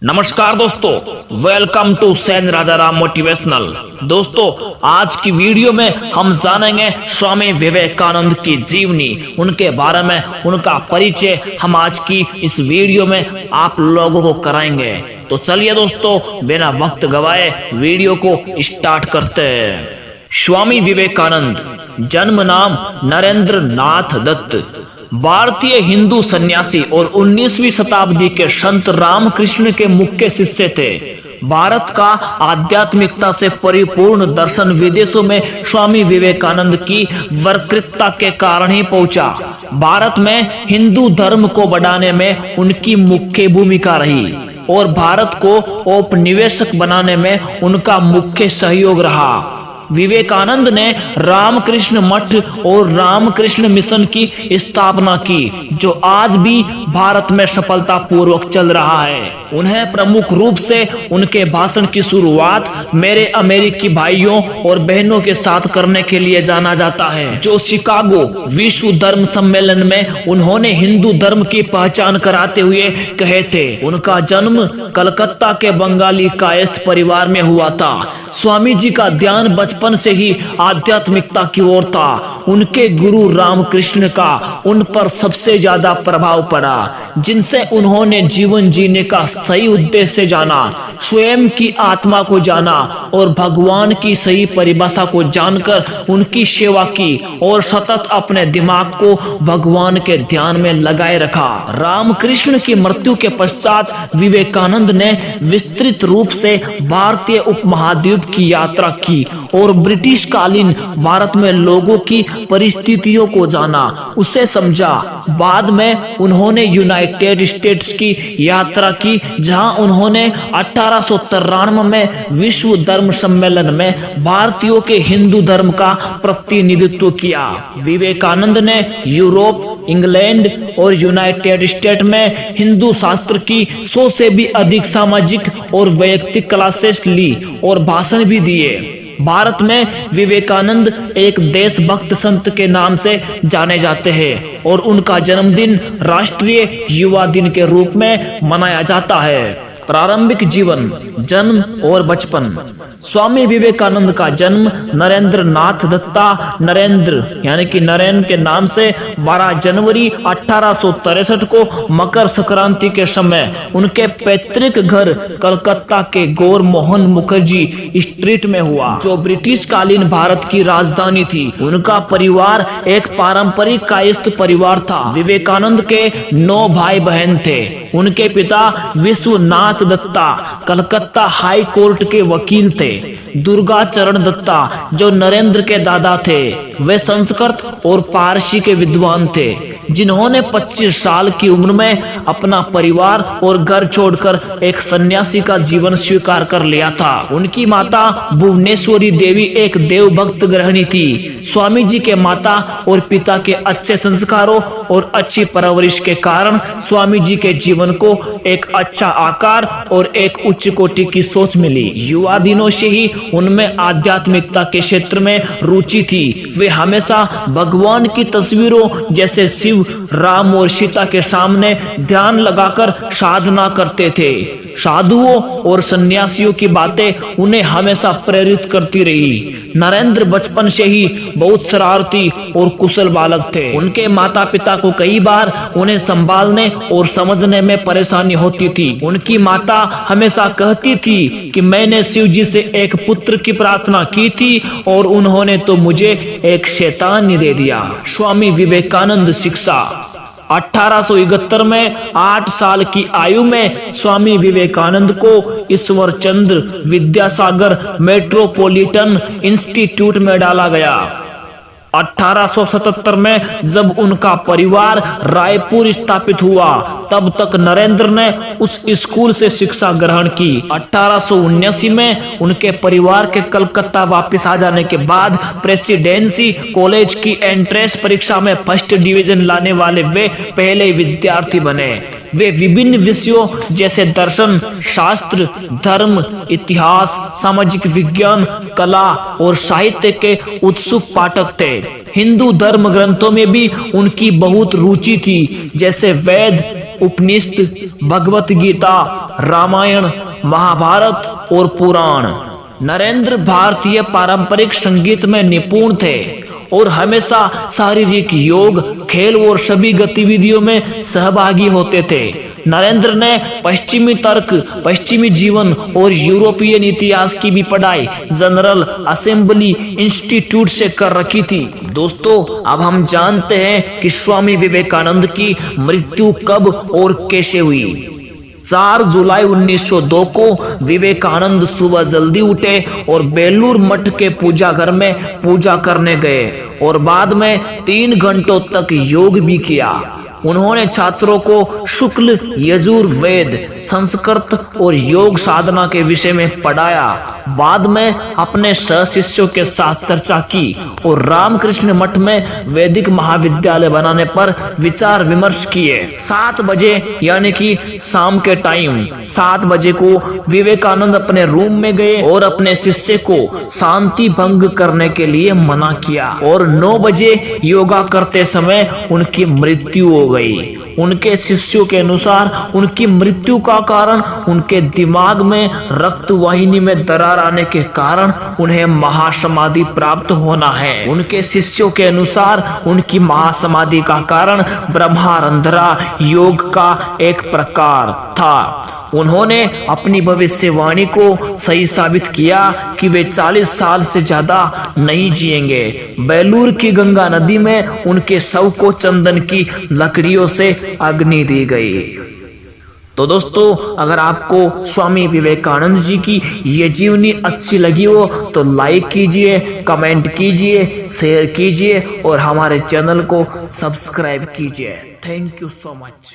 नमस्कार दोस्तों, welcome to सैन राजाराम मोटिवेशनल। दोस्तों, आज की वीडियो में हम जानेंगे स्वामी विवेकानंद की जीवनी, उनके बारे में उनका परिचय हम आज की इस वीडियो में आप लोगों को कराएंगे। तो चलिए दोस्तों, बिना वक्त गवाए वीडियो को स्टार्ट करते हैं। स्वामी विवेकानंद, जन्म नाम नरेंद्र नाथ दत्त, भारतीय हिंदू सन्यासी और 19वीं शताब्दी के संत रामकृष्ण के मुख्य शिष्य थे। भारत का आध्यात्मिकता से परिपूर्ण दर्शन विदेशों में स्वामी विवेकानंद की वक्रता के कारण ही पहुंचा। भारत में हिंदू धर्म को बढ़ाने में उनकी मुख्य भूमिका रही और भारत को औपनिवेशिक बनाने में उनका मुख्य सहयोग रहा। विवेकानंद ने रामकृष्ण मठ और रामकृष्ण मिशन की स्थापना की, जो आज भी भारत में सफलतापूर्वक चल रहा है। उन्हें प्रमुख रूप से उनके भाषण की शुरुआत मेरे अमेरिकी भाइयों और बहनों के साथ करने के लिए जाना जाता है, जो शिकागो विश्व धर्म सम्मेलन में उन्होंने हिंदू धर्म की पहचान कराते हुए कहे थे। उनका जन्म कलकत्ता के बंगाली कायस्थ परिवार में हुआ था। स्वामी जी का ध्यान बचपन से ही आध्यात्मिकता की ओर था। उनके गुरु रामकृष्ण का उन पर सबसे ज्यादा प्रभाव पड़ा, जिनसे उन्होंने जीवन जीने का सही उद्देश्य जाना, स्वयं की आत्मा को जाना और भगवान की सही परिभाषा को जानकर उनकी सेवा की और सतत अपने दिमाग को भगवान के ध्यान में लगाए रखा। रामकृष्ण की मृत्यु के पश्चात विवेकानंद ने विस्तृत रूप से भारतीय उपमहाद्वीप की यात्रा की और ब्रिटिश कालीन भारत में लोगों की परिस्थितियों को जाना, उसे समझा। बाद में उन्होंने यूनाइटेड स्टेट्स की यात्रा की, जहां उन्होंने 1893 में विश्व धर्म सम्मेलन में भारतीयों के हिंदू धर्म का प्रतिनिधित्व किया। विवेकानंद ने यूरोप, इंग्लैंड और यूनाइटेड स्टेट में हिंदू शास्त्र की 100 से भी अधिक सामाजिक और वैयक्तिक क्लासेस ली और भाषण भी दिए। भारत में विवेकानंद एक देशभक्त संत के नाम से जाने जाते हैं और उनका जन्मदिन राष्ट्रीय युवा दिन के रूप में मनाया जाता है। प्रारंभिक जीवन, जन्म और बचपन। स्वामी विवेकानंद का जन्म नरेंद्र नाथ दत्ता, नरेंद्र यानी कि नरेन के नाम से 12 जनवरी 1863 को मकर संक्रांति के समय उनके पैतृक घर कलकत्ता के गौर मोहन मुखर्जी स्ट्रीट में हुआ, जो ब्रिटिश कालीन भारत की राजधानी थी। उनका परिवार एक पारंपरिक कायस्थ परिवार था। विवेकानंद के 9 भाई बहन थे। उनके पिता विश्वनाथ दत्ता कलकत्ता हाई कोर्ट के वकील थे। दुर्गा चरण दत्ता, जो नरेंद्र के दादा थे, वे संस्कृत और पारसी के विद्वान थे, जिन्होंने 25 साल की उम्र में अपना परिवार और घर छोड़कर एक सन्यासी का जीवन स्वीकार कर लिया था। उनकी माता भुवनेश्वरी देवी एक देवभक्त गृहिणी थी। स्वामी जी के माता और पिता के अच्छे संस्कारों और अच्छी परवरिश के कारण स्वामी जी के जीवन को एक अच्छा आकार और एक उच्च कोटि की सोच मिली। युवा दिनों से ही उनमें आध्यात्मिकता के क्षेत्र में रुचि थी। वे हमेशा भगवान की तस्वीरों जैसे शिव, राम और सीता के सामने ध्यान लगाकर साधना करते थे। साधुओं और सन्यासियों की बातें उन्हें हमेशा प्रेरित करती रही। नरेंद्र बचपन से ही बहुत शरारती और कुशल बालक थे। उनके माता पिता को कई बार उन्हें संभालने और समझने में परेशानी होती थी। उनकी माता हमेशा कहती थी कि मैंने शिव जी से एक पुत्र की प्रार्थना की थी और उन्होंने तो मुझे एक शैतान ही दे दिया। स्वामी विवेकानंद शिक्षा। 1871 में 8 साल की आयु में स्वामी विवेकानंद को ईश्वर चंद्र विद्यासागर मेट्रोपॉलिटन इंस्टीट्यूट में डाला गया। 1877 में जब उनका परिवार रायपुर स्थापित हुआ, तब तक नरेंद्र ने उस स्कूल से शिक्षा ग्रहण की। 1879 में उनके परिवार के कलकत्ता वापस आ जाने के बाद प्रेसिडेंसी कॉलेज की एंट्रेंस परीक्षा में फर्स्ट डिवीजन लाने वाले वे पहले विद्यार्थी बने। वे विभिन्न विषयों जैसे दर्शन, शास्त्र, धर्म, इतिहास, सामाजिक विज्ञान, कला और साहित्य के उत्सुक पाठक थे। हिंदू धर्म ग्रंथों में भी उनकी बहुत रुचि थी, जैसे वेद, उपनिषद, भगवत गीता रामायण, महाभारत और पुराण। नरेंद्र भारतीय पारंपरिक संगीत में निपुण थे और हमेशा शारीरिक योग, खेल और सभी गतिविधियों में सहभागी होते थे। नरेंद्र ने पश्चिमी तर्क, पश्चिमी जीवन और यूरोपियन इतिहास की भी पढ़ाई जनरल असेंबली इंस्टीट्यूट से कर रखी थी। दोस्तों, अब हम जानते हैं कि स्वामी विवेकानंद की मृत्यु कब और कैसे हुई। 4 जुलाई 1902 को विवेकानंद सुबह जल्दी उठे और बेलूर मठ के पूजा घर में पूजा करने गए और बाद में 3 घंटों तक योग भी किया। उन्होंने छात्रों को शुक्ल, यजुर वेद, संस्कृत और योग साधना के विषय में पढ़ाया। बाद में अपने सहशिष्यों के साथ चर्चा की और रामकृष्ण मठ में वैदिक महाविद्यालय बनाने पर विचार विमर्श किए। 7 बजे यानी कि शाम के टाइम 7 बजे को विवेकानंद अपने रूम में गए और अपने शिष्य को शांति भंग करने के लिए मना किया और 9 बजे योगा करते समय उनकी मृत्यु हो गई। उनके शिष्यों के अनुसार उनकी मृत्यु का कारण उनके दिमाग में रक्त वाहिनी में दरार आने के कारण उन्हें महासमाधि प्राप्त होना है। उनके शिष्यों के अनुसार उनकी महासमाधि का कारण ब्रह्मारंध्रा योग का एक प्रकार था। उन्होंने अपनी भविष्यवाणी को सही साबित किया कि वे 40 साल से ज्यादा नहीं जिएंगे। बेलूर की गंगा नदी में उनके शव को चंदन की लकड़ियों से अग्नि दी गई। तो दोस्तों, अगर आपको स्वामी विवेकानंद जी की ये जीवनी अच्छी लगी हो तो लाइक कीजिए, कमेंट कीजिए, शेयर कीजिए और हमारे चैनल को सब्सक्राइब कीजिए। Thank you so much.